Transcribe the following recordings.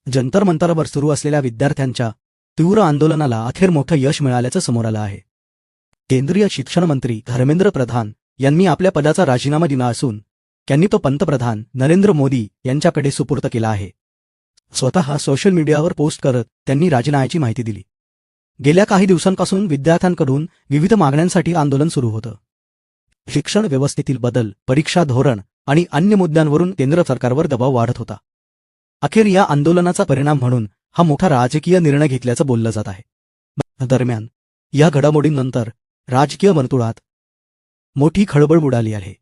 जंतर मंतरवर सुरू असलेल्या विद्यार्थ्यांच्या तीव्र आंदोलनाला अखेर मोठं यश मिळाल्याचं समोर आलं आहे। केंद्रीय शिक्षण मंत्री धर्मेंद्र प्रधान यांनी आपल्या पदाचा राजीनामा दिला असून त्यांनी तो पंतप्रधान नरेंद्र मोदी यांच्याकडे सुपूर्द केला आहे। स्वतः सोशल मीडियावर पोस्ट करत त्यांनी राजीनाम्याची माहिती दिली। गेल्या काही दिवसांपासून विद्यार्थ्यांकडून विविध मागण्यांसाठी आंदोलन सुरू होतं। शिक्षण व्यवस्थेतील बदल, परीक्षा धोरण आणि अन्य मुद्द्यांवरून केंद्र सरकारवर दबाव वाढत होता। अखेर या आंदोलनाचा परिणाम म्हणून हा मोठा राजकीय निर्णय घेतल्याचं बोललं जात आहे। दरम्यान या घडामोडींनंतर राजकीय वर्तुळात मोठी खळबळ उडाली आहे।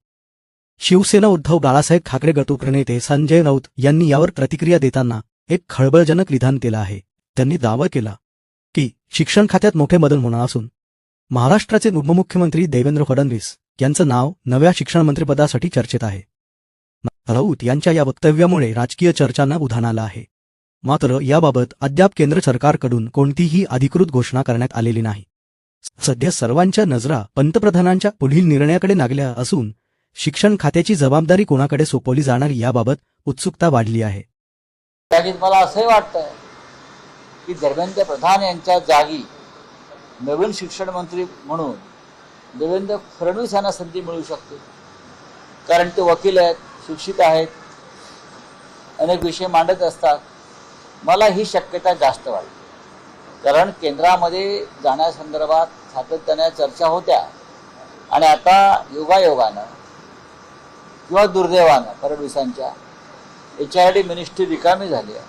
शिवसेना उद्धव बाळासाहेब ठाकरे गटनेते संजय राऊत यांनी यावर प्रतिक्रिया देताना एक खळबळजनक विधान केलं आहे। त्यांनी दावा केला की शिक्षण खात्यात मोठे बदल होणार असून महाराष्ट्राचे उपमुख्यमंत्री देवेंद्र फडणवीस यांचं नाव नव्या शिक्षण मंत्रिपदासाठी चर्चेत आहे। राऊत यांच्या या वक्तव्यामुळे राजकीय चर्चांना उधाण आलं आहे। मात्र याबाबत अद्याप केंद्र सरकारकडून कोणतीही अधिकृत घोषणा करण्यात आलेली नाही। सध्या सर्वांच्या नजरा पंतप्रधानांच्या पुढील निर्णयाकडे लागल्या असून शिक्षण खात्याची जबाबदारी कोणाकडे सोपवली जाणार याबाबत उत्सुकता वाढली आहे। मला असंही वाटतंय की धर्मेंद्र प्रधान यांच्या जागी नवीन शिक्षण मंत्री म्हणून देवेंद्र फडणवीस यांना संधी मिळू शकते, कारण ते वकील आहेत, शिक्षित आहेत, अनेक विषय मांडत असतात। मला ही शक्यता जास्त वाटते, कारण केंद्रामध्ये जाण्यासंदर्भात सातत्याने चर्चा होत्या आणि आता योगायोगानं किंवा दुर्दैवानं फडणवीसांच्या HRD मिनिस्ट्री रिकामी झाली आहे,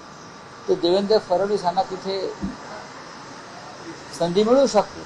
तर देवेंद्र फडणवीस यांना तिथे संधी मिळू शकते।